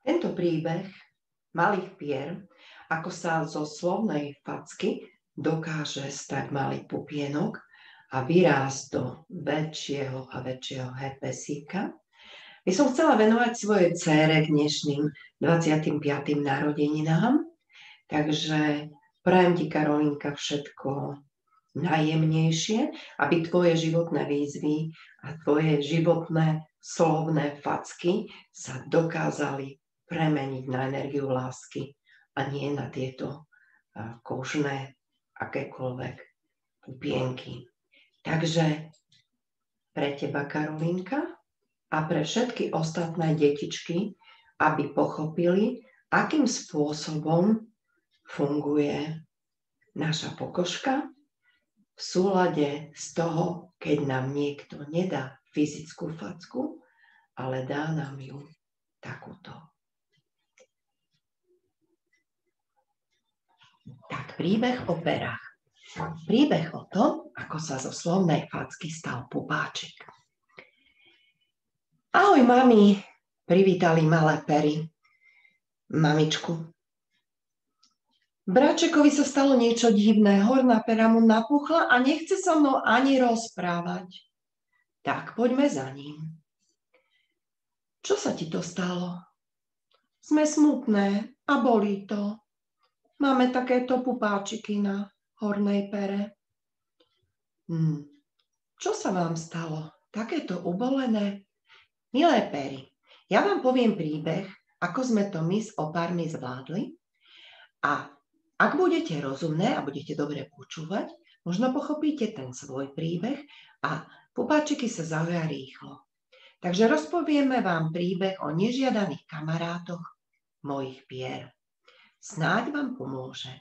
Tento príbeh malých pier, ako sa zo slovnej facky dokáže stať malý pupienok a vyrásť do väčšieho a väčšieho herpesíka, by som chcela venovať svojej dcére k dnešným 25. narodeninám. Takže prajem ti, Karolínka, všetko najjemnejšie, aby tvoje životné výzvy a tvoje životné slovné facky sa dokázali premeniť na energiu lásky a nie na tieto kožné akékoľvek pupienky. Takže pre teba, Karolínka, a pre všetky ostatné detičky, aby pochopili, akým spôsobom funguje naša pokožka v súlade z toho, keď nám niekto nedá fyzickú facku, ale dá nám ju takúto. Tak, príbeh o perách. Príbeh o tom, ako sa zo slovnej facky stal pupáčik. Ahoj, mami, privítali malé pery mamičku. Bračekovi sa stalo niečo divné, horná pera mu napuchla a nechce so mnou ani rozprávať. Tak poďme za ním. Čo sa ti to stalo? Sme smutné a bolí to. Máme takéto pupáčiky na hornej pere. Čo sa vám stalo? Takéto ubolené? Milé pery, ja vám poviem príbeh, ako sme to my s opármi zvládli, a ak budete rozumné a budete dobre počúvať, možno pochopíte ten svoj príbeh a pupáčiky sa zauja rýchlo. Takže rozpovieme vám príbeh o nežiadaných kamarátoch mojich pier. Snáď vám pomôže.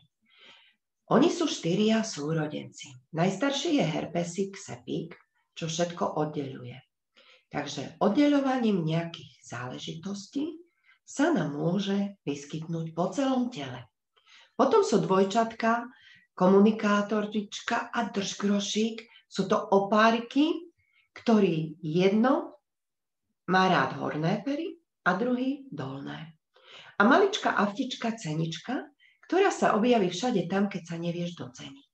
Oni sú 4 súrodenci. Najstarší je herpesík sepík, čo všetko oddeľuje. Takže oddeľovaním nejakých záležitostí sa nám môže vyskytnúť po celom tele. Potom sú dvojčatka, komunikátorička a držgrošík. Sú to opáriky, ktorí jedno má rád horné pery a druhý dolné. A maličká avtička cenička, ktorá sa objaví všade tam, keď sa nevieš doceniť.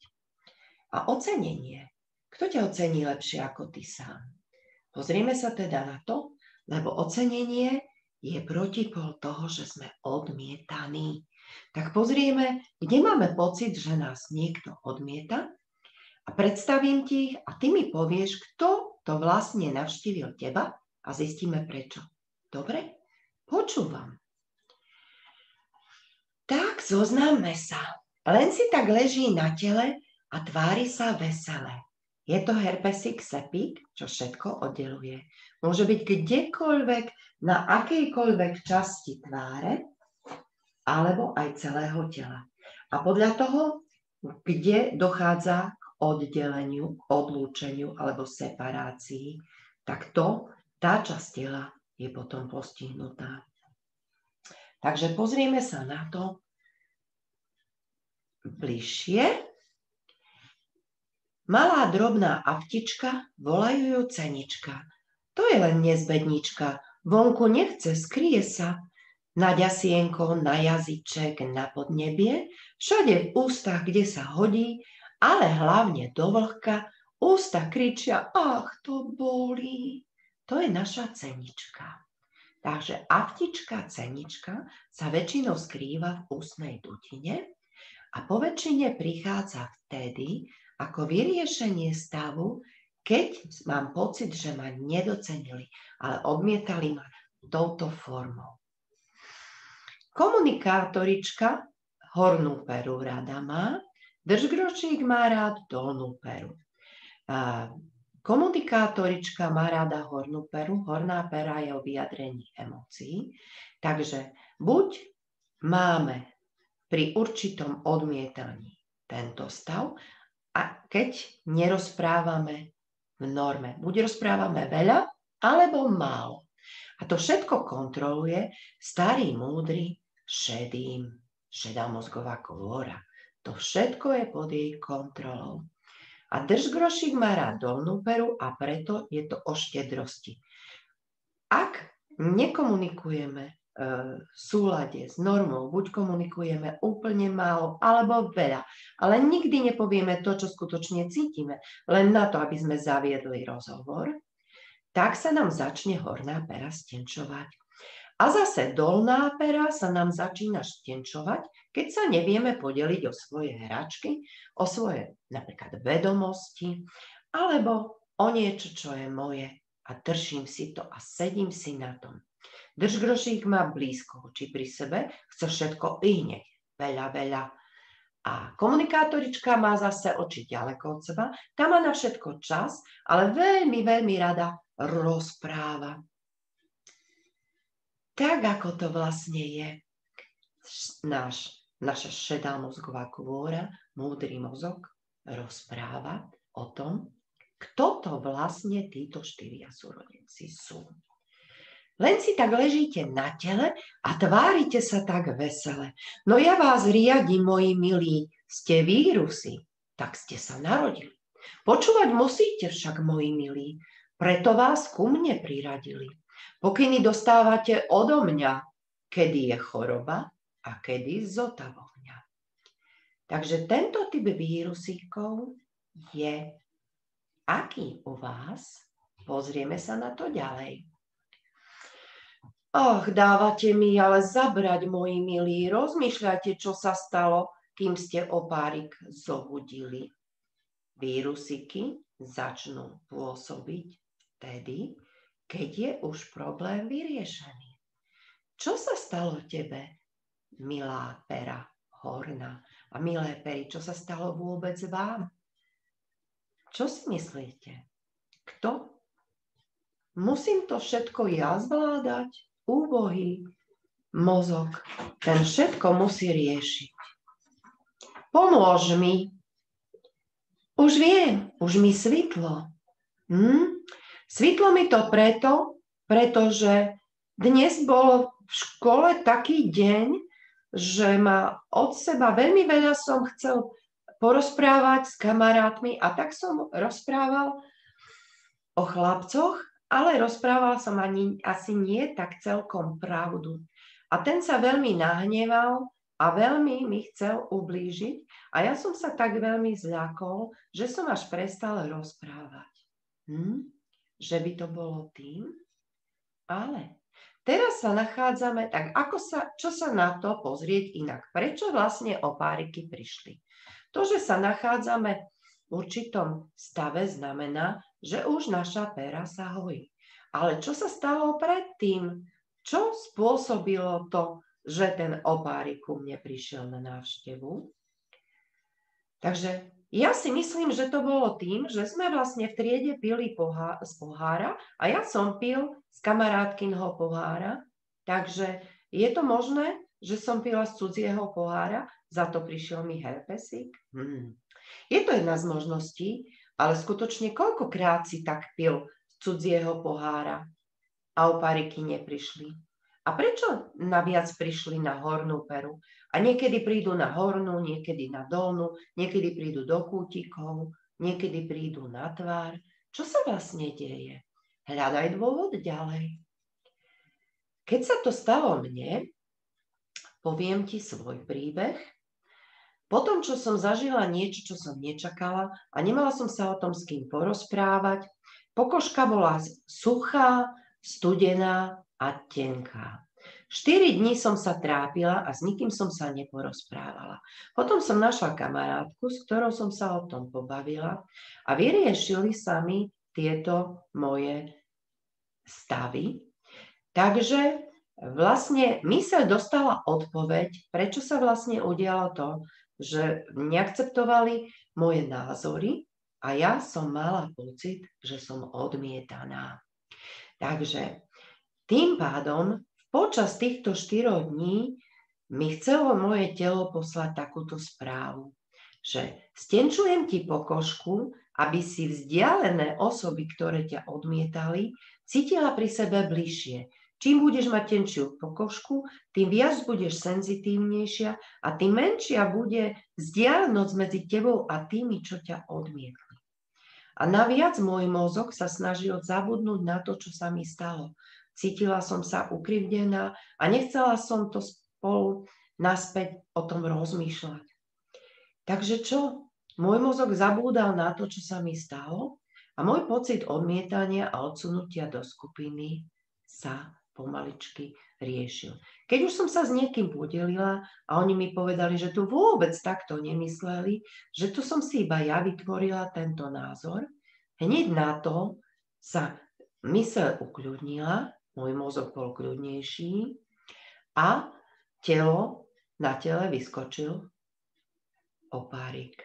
A ocenenie. Kto ťa ocení lepšie ako ty sám? Pozrieme sa teda na to, lebo ocenenie je protipol toho, že sme odmietaní. Tak pozrieme, kde máme pocit, že nás niekto odmieta, a predstavím ti ich a ty mi povieš, kto to vlastne navštívil teba, a zistíme prečo. Dobre? Počúvam. Tak zoznáme sa. Len si tak leží na tele a tvári sa veselé. Je to herpesík sepík, čo všetko oddeluje. Môže byť kdekoľvek, na akejkoľvek časti tváre, alebo aj celého tela. A podľa toho, kde dochádza k oddeleniu, k odlúčeniu alebo separácii, tak tá časť tela je potom postihnutá. Takže pozrieme sa na to bližšie. Malá drobná avtička, volajú ju cenička. To je len nezbednička, vonku nechce, skrie sa. Na ďasienko, na jazyček, na podnebie, všade v ústach, kde sa hodí, ale hlavne do vlhka, ústa kričia, ach, to bolí. To je naša cenička. Takže avtička, cenička sa väčšinou skrýva v ústnej dutine a poväčšine prichádza vtedy ako vyriešenie stavu, keď mám pocit, že ma nedocenili, ale odmietali ma touto formou. Komunikátorička hornú peru rada má, držgrošník má rád dolnú peru. Komunikátorička má rada hornú peru, horná pera je o vyjadrení emócií, takže buď máme pri určitom odmietaní tento stav, a keď nerozprávame v norme, buď rozprávame veľa, alebo málo. A to všetko kontroluje starý múdry šedá mozgová kôra. To všetko je pod jej kontrolou. A držgrošík má rád dolnú peru a preto je to o štedrosti. Ak nekomunikujeme v súlade s normou. Buď komunikujeme úplne málo, alebo veľa. Ale nikdy nepovieme to, čo skutočne cítime, len na to, aby sme zaviedli rozhovor. Tak sa nám začne horná pera stenčovať. A zase dolná pera sa nám začína stenčovať, keď sa nevieme podeliť o svoje hračky, o svoje napríklad vedomosti, alebo o niečo, čo je moje. A držím si to a sedím si na tom. Držgrošík má blízko oči pri sebe, chce všetko ihneď, veľa. A komunikátorička má zase oči ďaleko od seba, tá má na všetko čas, ale veľmi rada rozpráva. Tak, ako to vlastne je. Naša šedá mozgová kôra, múdry mozog, rozpráva o tom, kto to vlastne títo 4 súrodenci sú. Len si tak ležíte na tele a tvárite sa tak vesele. No ja vás riadím, moji milí, ste vírusy, tak ste sa narodili. Počúvať musíte však, moji milí, preto vás ku mne priradili. Pokyny dostávate odo mňa, kedy je choroba a kedy zotavovňa. Takže tento typ vírusíkov je aký u vás? Pozrieme sa na to ďalej. Ach, dávate mi ale zabrať, moji milí, rozmýšľate, čo sa stalo, kým ste opárik zobudili. Vírusiky začnú pôsobiť vtedy, keď je už problém vyriešený. Čo sa stalo tebe, milá pera horná? A milé pery, čo sa stalo vôbec vám? Čo si myslíte? Kto? Musím to všetko ja zvládať? Úbohý mozog, ten všetko musí riešiť. Pomôž mi. Už viem, už mi svitlo. Svitlo mi to pretože dnes bol v škole taký deň, že ma od seba veľmi veľa som chcel porozprávať s kamarátmi a tak som rozprával o chlapcoch, ale rozprával som asi nie tak celkom pravdu. A ten sa veľmi nahneval a veľmi mi chcel ublížiť a ja som sa tak veľmi zľakol, že som až prestal rozprávať. Že by to bolo tým? Ale teraz sa nachádzame, tak čo sa na to pozrieť inak? Prečo vlastne opáriky prišli? To, že sa nachádzame v určitom stave, znamená, že už naša péra sa hojí. Ale čo sa stalo predtým? Čo spôsobilo to, že ten opárik ku mne prišiel na návštevu? Takže ja si myslím, že to bolo tým, že sme vlastne v triede pili z pohára a ja som pil z kamarátkynho pohára. Takže je to možné, že som pila z cudzieho pohára, za to prišiel mi herpesík? Je to jedna z možností, ale skutočne koľkokrát si tak pil z cudzieho pohára a opáriky neprišli? A prečo naviac prišli na hornú peru? A niekedy prídu na hornú, niekedy na dolnú, niekedy prídu do kútikov, niekedy prídu na tvár. Čo sa vlastne deje? Hľadaj dôvod ďalej. Keď sa to stalo mne, poviem ti svoj príbeh. Po tom, čo som zažila niečo, čo som nečakala a nemala som sa o tom s kým porozprávať, pokožka bola suchá, studená a tenká. 4 dní som sa trápila a s nikým som sa neporozprávala. Potom som našla kamarátku, s ktorou som sa o tom pobavila a vyriešili sa mi tieto moje stavy. Takže vlastne myseľ dostala odpoveď, prečo sa vlastne udialo to, že neakceptovali moje názory a ja som mala pocit, že som odmietaná. Takže tým pádom počas týchto 4 dní mi chcelo moje telo poslať takúto správu, že stenčujem ti pokožku, aby si vzdialené osoby, ktoré ťa odmietali, cítila pri sebe bližšie. Čím budeš mať tenčiu pokožku, tým viac budeš senzitívnejšia a tým menšia bude vzdialenosť medzi tebou a tými, čo ťa odmietli. A naviac môj mozog sa snažil zabudnúť na to, čo sa mi stalo. Cítila som sa ukrivdená a nechcela som to spolu naspäť o tom rozmýšľať. Takže čo? Môj mozog zabúdal na to, čo sa mi stalo a môj pocit odmietania a odsunutia do skupiny sa pomaličky riešil. Keď už som sa s niekým podelila a oni mi povedali, že tu vôbec takto nemysleli, že tu som si iba ja vytvorila tento názor, hneď na to sa myseľ ukľudnila, môj mozog bol kľudnejší a na tele vyskočil opárik.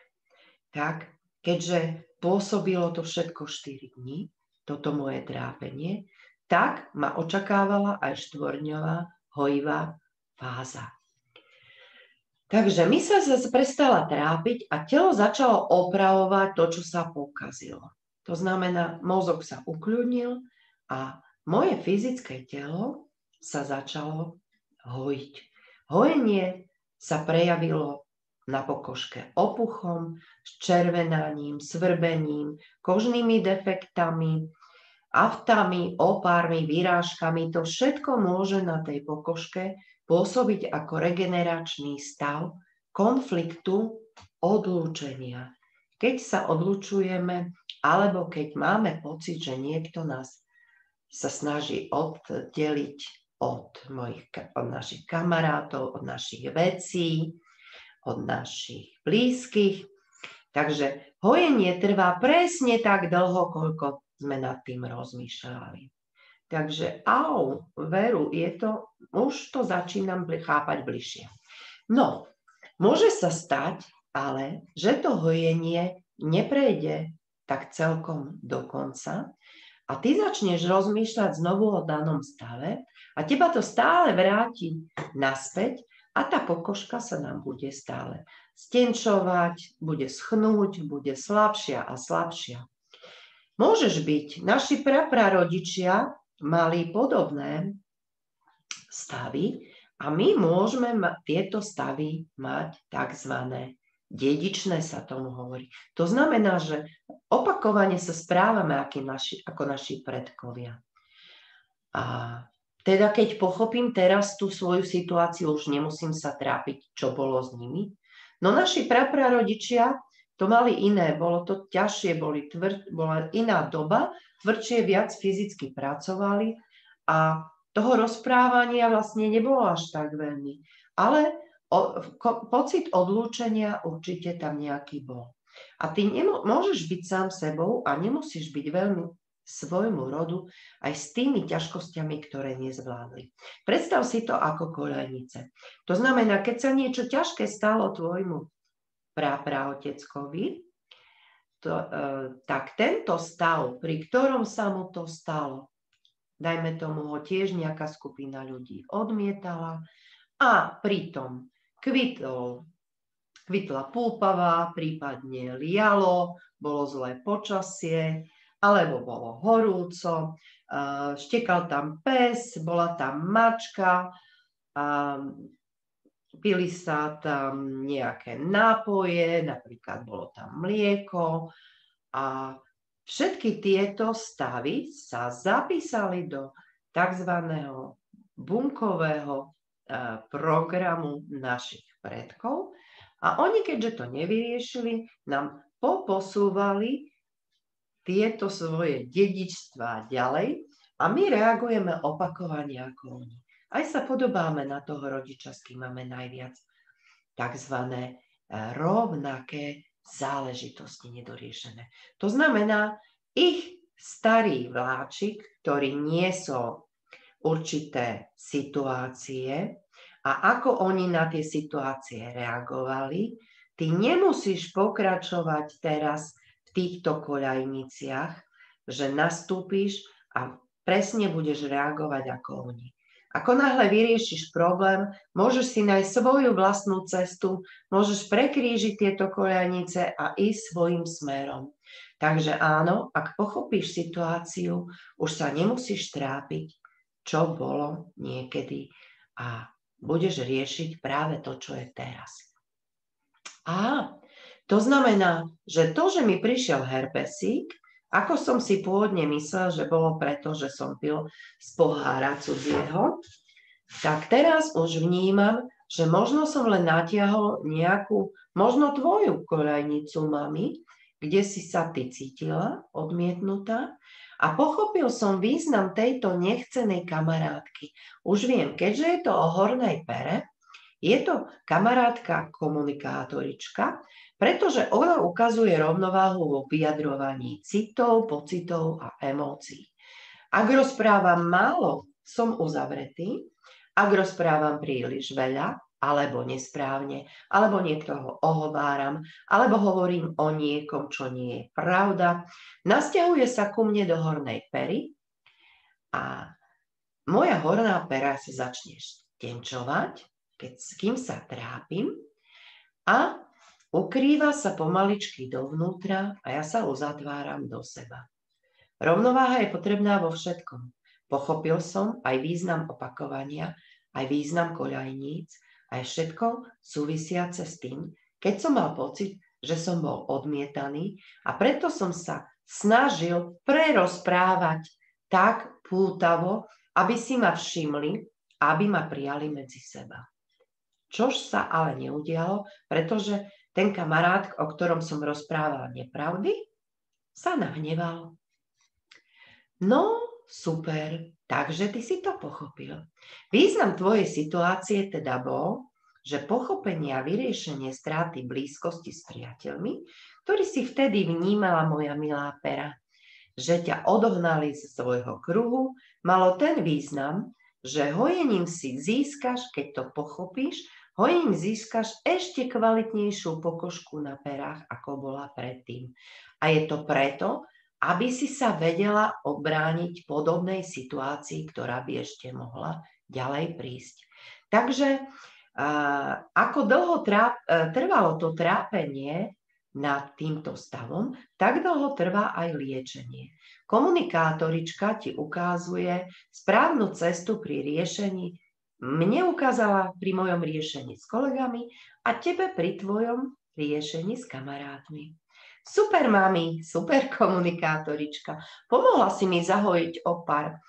Tak, keďže pôsobilo to všetko 4 dní, toto moje trápenie, tak ma očakávala aj 4-dňová hojivá fáza. Takže myseľ sa prestala trápiť a telo začalo opravovať to, čo sa pokazilo. To znamená, mozog sa ukľudnil a moje fyzické telo sa začalo hojiť. Hojenie sa prejavilo na pokožke opuchom, červenaním, svrbením, kožnými defektami, aftami, opármi, vyrážkami. To všetko môže na tej pokožke pôsobiť ako regeneračný stav konfliktu odlúčenia. Keď sa odlučujeme, alebo keď máme pocit, že niekto nás sa snaží oddeliť od našich kamarátov, od našich vecí, od našich blízkych. Takže hojenie trvá presne tak dlho, koľko sme nad tým rozmýšľali. Takže veru, už to začínam chápať bližšie. No, môže sa stať, ale že to hojenie neprejde tak celkom do konca a ty začneš rozmýšľať znovu o danom stave a teba to stále vráti naspäť a tá pokožka sa nám bude stále stenčovať, bude schnúť, bude slabšia a slabšia. Môžeš byť, naši praprarodičia mali podobné stavy a my môžeme tieto stavy mať takzvané dedičné, sa tomu hovorí. To znamená, že opakovane sa správame ako naši predkovia. A teda keď pochopím teraz tú svoju situáciu, už nemusím sa trápiť, čo bolo s nimi. No naši praprarodičia to mali iné, bolo to ťažšie, bola iná doba, tvrdšie, viac fyzicky pracovali a toho rozprávania vlastne nebolo až tak veľmi. Ale pocit odlúčenia určite tam nejaký bol. A ty môžeš byť sám sebou a nemusíš byť veľmi svojmu rodu aj s tými ťažkosťami, ktoré nezvládli. Predstav si to ako koľajnice. To znamená, keď sa niečo ťažké stalo tvojmu praoteckovi, tak tento stav, pri ktorom sa mu to stalo, dajme tomu ho tiež nejaká skupina ľudí odmietala a pritom kvitla púpava, prípadne lialo, bolo zlé počasie, alebo bolo horúco, štekal tam pes, bola tam mačka, pili sa tam nejaké nápoje, napríklad bolo tam mlieko a všetky tieto stavy sa zapísali do tzv. Bunkového programu našich predkov a oni, keďže to nevyriešili, nám poposúvali tieto svoje dedičstvá ďalej a my reagujeme opakovane ako oni. Aj sa podobáme na toho rodiča, s kým máme najviac takzvané rovnaké záležitosti nedoriešené. To znamená, ich starý vláčik, ktorý niesol určité situácie a ako oni na tie situácie reagovali, ty nemusíš pokračovať teraz v týchto koľajniciach, že nastúpiš a presne budeš reagovať ako oni. Ako náhle vyriešiš problém, môžeš si nájsť svoju vlastnú cestu, môžeš prekrížiť tieto koľajnice a ísť svojím smerom. Takže áno, ak pochopíš situáciu, už sa nemusíš trápiť, čo bolo niekedy a budeš riešiť práve to, čo je teraz. A to znamená, že to, že mi prišiel herpesík, Ako som si pôvodne myslel, že bolo preto, že som pil z pohára cudzieho, tak teraz už vnímam, že možno som len natiahol nejakú, možno tvoju koľajnicu, mami, kde si sa ty cítila odmietnutá, a pochopil som význam tejto nechcenej kamarátky. Už viem, keďže je to o hornej pere, je to kamarátka komunikátorička, pretože ona ukazuje rovnováhu vo vyjadrovaní citov, pocitov a emócií. Ak rozprávam málo, som uzavretý. Ak rozprávam príliš veľa, alebo nesprávne, alebo niektoho ohováram, alebo hovorím o niekom, čo nie je pravda, nasťahuje sa ku mne do hornej pery a moja horná pera sa začne stenčovať, kým sa trápim, a ukrýva sa pomaličky dovnútra a ja sa uzatváram do seba. Rovnováha je potrebná vo všetkom. Pochopil som aj význam opakovania, aj význam koľajníc, aj všetko súvisiace s tým, keď som mal pocit, že som bol odmietaný, a preto som sa snažil prerozprávať tak pútavo, aby si ma všimli, aby ma prijali medzi seba. Čož sa ale neudialo, pretože ten kamarát, o ktorom som rozprával nepravdy, sa nahneval. No, super, takže ty si to pochopil. Význam tvojej situácie teda bol, že pochopenie a vyriešenie straty blízkosti s priateľmi, ktorí si vtedy vnímala moja milá pera, že ťa odohnali z svojho kruhu, malo ten význam, že hojením si získaš, keď to pochopíš, hojením získaš ešte kvalitnejšiu pokožku na perách, ako bola predtým. A je to preto, aby si sa vedela obrániť podobnej situácii, ktorá by ešte mohla ďalej prísť. Takže ako dlho trvalo to trápenie nad týmto stavom, tak dlho trvá aj liečenie. Komunikátorička ti ukazuje správnu cestu pri riešení. Mne ukázala pri mojom riešení s kolegami a tebe pri tvojom riešení s kamarátmi. Super, mami, super komunikátorička. Pomohla si mi zahojiť opar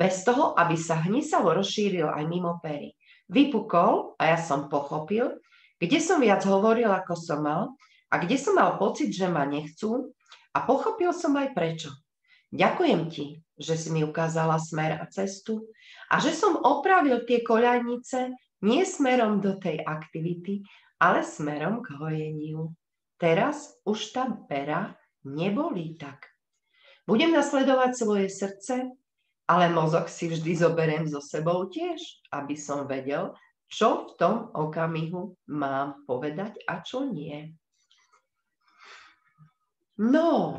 bez toho, aby sa hnisavo rozšíril aj mimo pery. Vypukol a ja som pochopil, kde som viac hovoril, ako som mal, a kde som mal pocit, že ma nechcú, a pochopil som aj prečo. Ďakujem ti, že si mi ukázala smer a cestu a že som opravil tie koľajnice nie smerom do tej aktivity, ale smerom k hojeniu. Teraz už tá pera nebolí tak. Budem nasledovať svoje srdce, ale mozog si vždy zoberiem so sebou tiež, aby som vedel, čo v tom okamihu mám povedať a čo nie. No,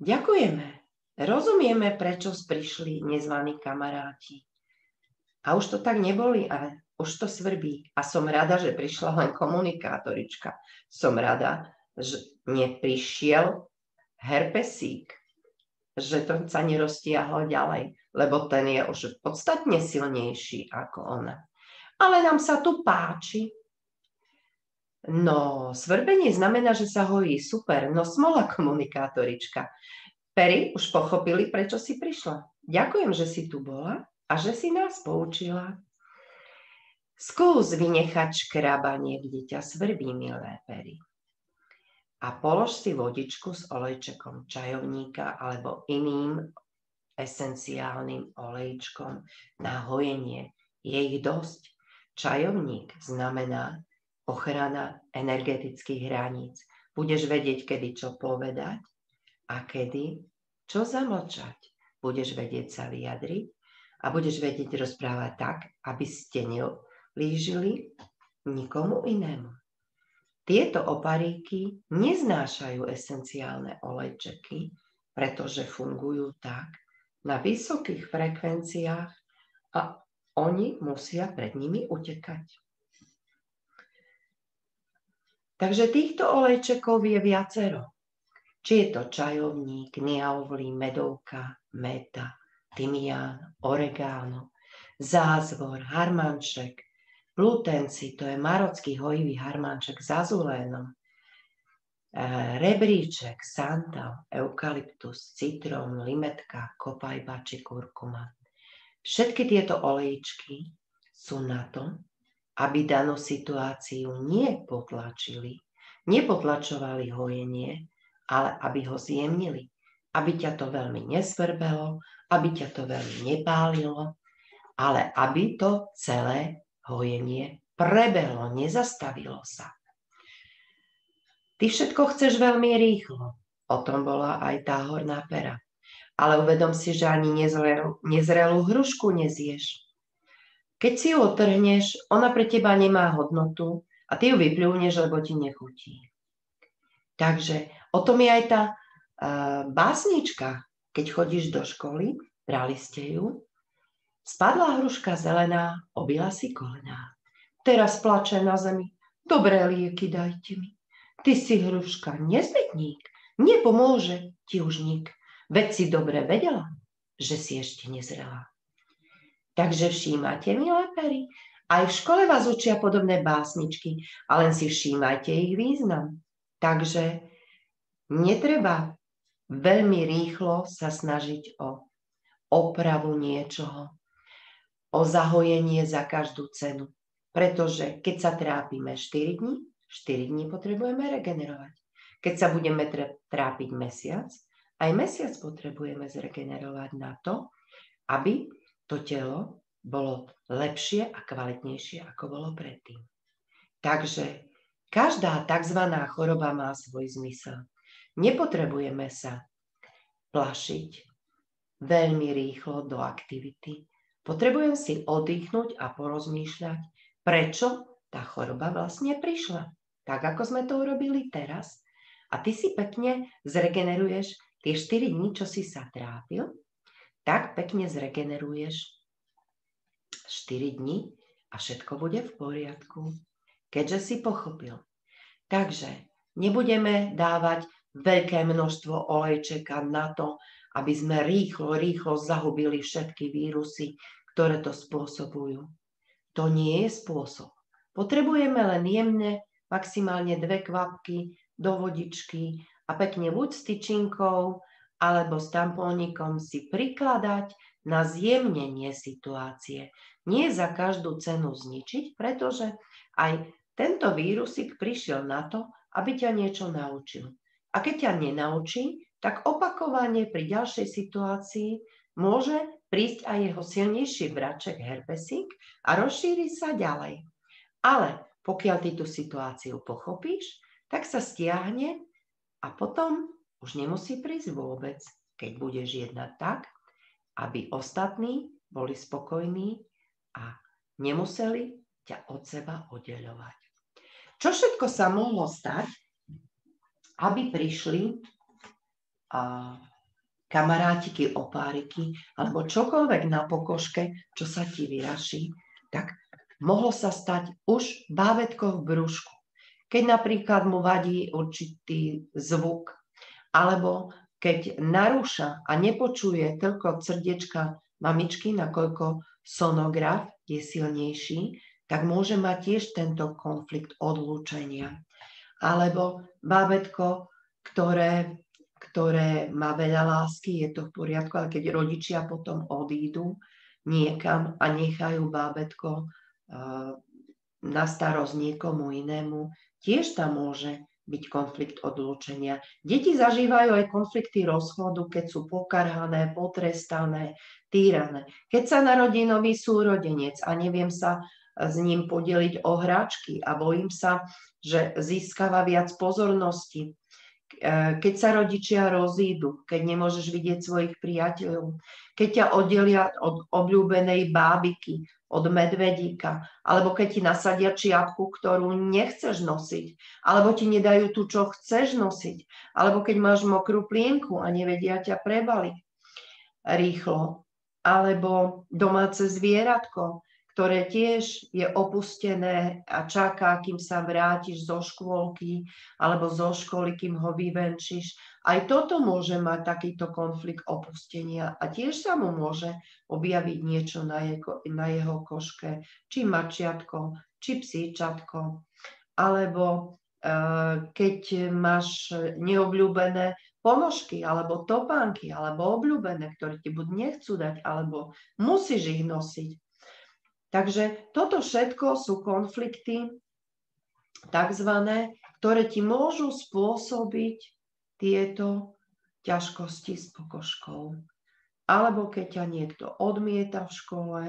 ďakujeme. Rozumieme, prečo prišli nezvaní kamaráti. A už to tak neboli, ale už to svrbí. A som rada, že prišla len komunikátorička. Som rada, že neprišiel herpesík, že to sa neroztiahlo ďalej, lebo ten je už podstatne silnejší ako ona. Ale nám sa tu páči. No, svrbenie znamená, že sa hojí, super, no smola komunikátorička. Pery už pochopili, prečo si prišla. Ďakujem, že si tu bola a že si nás poučila. Skús vynechať škrabanie, kde ťa svrbí, milé pery. A polož si vodičku s olejčekom čajovníka alebo iným esenciálnym olejčkom na hojenie. Je ich dosť. Čajovník znamená ochrana energetických hraníc. Budeš vedieť, kedy čo povedať a kedy čo zamlčať. Budeš vedieť sa vyjadriť a budeš vedieť rozprávať tak, aby ste neulížili nikomu inému. Tieto oparíky neznášajú esenciálne olejčeky, pretože fungujú tak na vysokých frekvenciách a oni musia pred nimi utekať. Takže týchto olejčekov je viacero. Či je to čajovník, niaovlí, medovka, meta, tymián, oregano, zázvor, harmanček, plutenci, to je marocký hojivý harmanček s azulénom. rebríček, sandál, eukalyptus, citrón, limetka, kopajba či kurkuma. Všetky tieto olejčky sú na to, aby danú situáciu nie nepotlačovali hojenie, ale aby ho zjemnili, aby ťa to veľmi nesvrbelo, aby ťa to veľmi nepálilo, ale aby to celé hojenie prebehlo, nezastavilo sa. Ty všetko chceš veľmi rýchlo. O tom bola aj tá horná pera. Ale uvedom si, že ani nezrelú hrušku nezieš. Keď si ju otrhneš, ona pre teba nemá hodnotu a ty ju vypľúvneš, lebo ti nechutí. Takže o tom je aj tá básnička. Keď chodíš do školy, brali ste ju, spadla hruška zelená, obila si kolená. Teraz plače na zemi, dobré lieky dajte mi. Ty si hruška nezvedník, nepomôže ti už nik. Veď si dobre vedela, že si ešte nezrela. Takže všímate, milé pery, aj v škole vás učia podobné básničky, a len si všímajte ich význam. Takže netreba veľmi rýchlo sa snažiť o opravu niečoho, o zahojenie za každú cenu. Pretože keď sa trápime 4 dní potrebujeme regenerovať. Keď sa budeme trápiť mesiac, aj mesiac potrebujeme zregenerovať na to, aby to telo bolo lepšie a kvalitnejšie, ako bolo predtým. Takže každá tzv. Choroba má svoj zmysel. Nepotrebujeme sa plašiť veľmi rýchlo do aktivity. Potrebujem si oddychnúť a porozmýšľať, prečo tá choroba vlastne prišla. Tak, ako sme to urobili teraz. A ty si pekne zregeneruješ tie 4 dní, čo si sa trápil, tak pekne zregeneruješ 4 dní a všetko bude v poriadku, keďže si pochopil. Takže nebudeme dávať veľké množstvo olejčeka na to, aby sme rýchlo zahubili všetky vírusy, ktoré to spôsobujú. To nie je spôsob. Potrebujeme len jemne, maximálne 2 kvapky do vodičky a pekne buď s tyčinkou alebo s tampónikom si prikladať na zjemnenie situácie. Nie za každú cenu zničiť, pretože aj tento vírusik prišiel na to, aby ťa niečo naučil. A keď ťa nenaučí, tak opakovane pri ďalšej situácii môže prísť aj jeho silnejší braček herpesík a rozšíri sa ďalej. Ale pokiaľ ty tú situáciu pochopíš, tak sa stiahne a potom už nemusí prísť vôbec, keď budeš jednať tak, aby ostatní boli spokojní a nemuseli ťa od seba oddeľovať. Čo všetko sa mohlo stať, aby prišli kamarátiky, opáriky alebo čokoľvek na pokožke, čo sa ti vyraší, tak mohlo sa stať už bábätko v brúšku. Keď napríklad mu vadí určitý zvuk, alebo keď narúša a nepočuje toľko srdiečka mamičky, nakoľko sonograf je silnejší, tak môže mať tiež tento konflikt odlúčenia. Alebo bábätko, ktoré má veľa lásky, je to v poriadku, ale keď rodičia potom odídu niekam a nechajú bábätko na starosť niekomu inému, tiež tam môže byť konflikt odlúčenia. Deti zažívajú aj konflikty rozchodu, keď sú pokarhané, potrestané, týrané. Keď sa narodí nový súrodenec a neviem sa s ním podeliť o hračky a bojím sa, že získava viac pozornosti. Keď sa rodičia rozídu, keď nemôžeš vidieť svojich priateľov, keď ťa oddelia od obľúbenej bábiky, od medvedíka, alebo keď ti nasadia čiapku, ktorú nechceš nosiť, alebo ti nedajú tú, čo chceš nosiť, alebo keď máš mokrú plienku a nevedia ťa prebaliť rýchlo, alebo domáce zvieratko, ktoré tiež je opustené a čaká, kým sa vrátiš zo škôlky alebo zo školy, kým ho vyvenčíš. Aj toto môže mať takýto konflikt opustenia a tiež sa mu môže objaviť niečo na jeho koške, či mačiatko, či psíčatko, alebo keď máš neobľúbené ponožky, alebo topánky, alebo obľúbené, ktoré ti buď nechcú dať, alebo musíš ich nosiť. Takže toto všetko sú konflikty, takzvané, ktoré ti môžu spôsobiť tieto ťažkosti s pokožkou. Alebo keď ťa niekto odmieta v škole.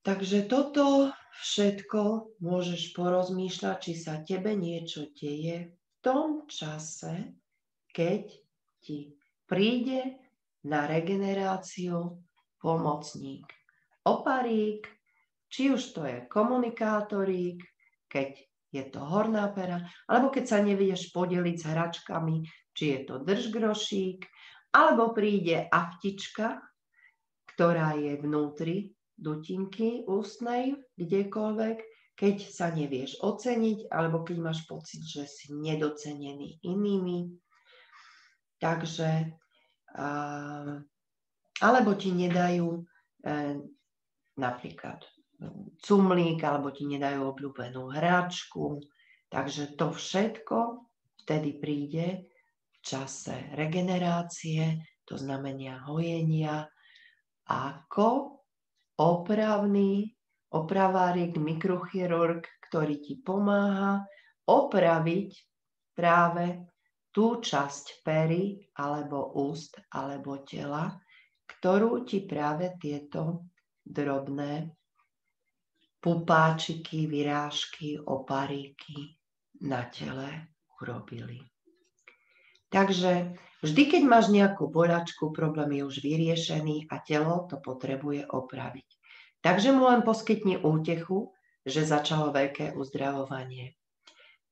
Takže toto všetko môžeš porozmýšľať, či sa tebe niečo deje v tom čase, keď ti príde na regeneráciu pomocník. Oparík, či už to je komunikátorík, keď je to horná pera, alebo keď sa nevieš podeliť s hračkami, či je to držgrošík, alebo príde aftička, ktorá je vnútri dutinky ústnej, kdekoľvek, keď sa nevieš oceniť, alebo keď máš pocit, že si nedocenený inými. Takže, alebo ti nedajú napríklad cumlík, alebo ti nedajú obľúbenú hračku. Takže to všetko vtedy príde v čase regenerácie, to znamená hojenia, ako opravárik, mikrochirurg, ktorý ti pomáha opraviť práve tú časť pery, alebo úst, alebo tela, ktorú ti práve tieto drobné pupáčiky, vyrážky, oparíky na tele urobili. Takže vždy, keď máš nejakú boľačku, problém je už vyriešený a telo to potrebuje opraviť. Takže mu len poskytni útechu, že začalo veľké uzdravovanie.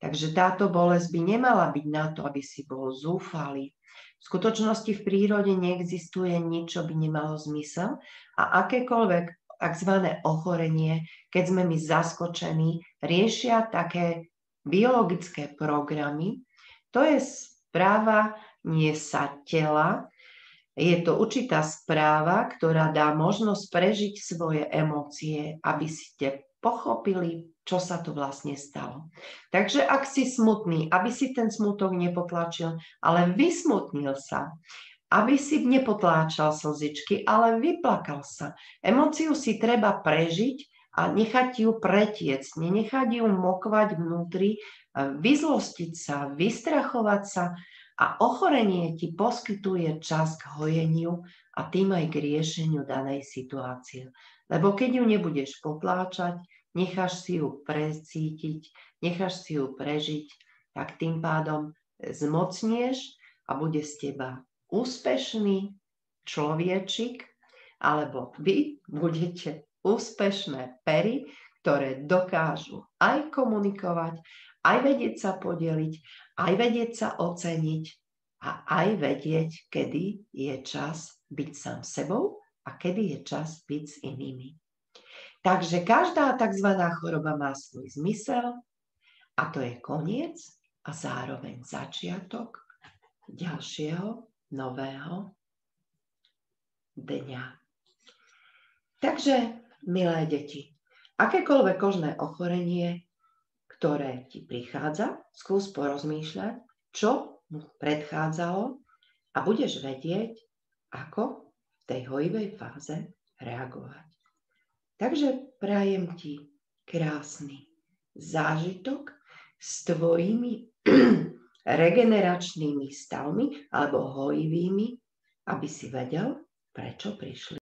Takže táto bolesť by nemala byť na to, aby si bol zúfalý. V skutočnosti v prírode neexistuje nič, čo by nemalo zmysel a akékoľvek takzvané ochorenie, keď sme my zaskočení, riešia také biologické programy. To je správanie sa tela, je to určitá správa, ktorá dá možnosť prežiť svoje emócie, aby ste pochopili, čo sa tu vlastne stalo. Takže ak si smutný, aby si ten smutok nepotlačil, ale vysmutnil sa, aby si nepotláčal slzičky, ale vyplakal sa. Emóciu si treba prežiť a nechať ju pretiecť, nenechať ju mokvať vnútri, vyzlostiť sa, vystrachovať sa a ochorenie ti poskytuje čas k hojeniu a tým aj k riešeniu danej situácie. Lebo keď ju nebudeš potláčať, necháš si ju precítiť, necháš si ju prežiť, tak tým pádom zmocnieš a bude z teba úspešný človečik, alebo vy budete úspešné pery, ktoré dokážu aj komunikovať, aj vedieť sa podeliť, aj vedieť sa oceniť a aj vedieť, kedy je čas byť sám sebou a kedy je čas byť s inými. Takže každá tzv. Choroba má svoj zmysel a to je koniec a zároveň začiatok ďalšieho nového dňa. Takže, milé deti, akékoľvek kožné ochorenie, ktoré ti prichádza, skús porozmýšľať, čo mu predchádzalo a budeš vedieť, ako v tej hojivej fáze reagovať. Takže prajem ti krásny zážitok s tvojimi regeneračnými stavmi alebo hojivými, aby si vedel, prečo prišli.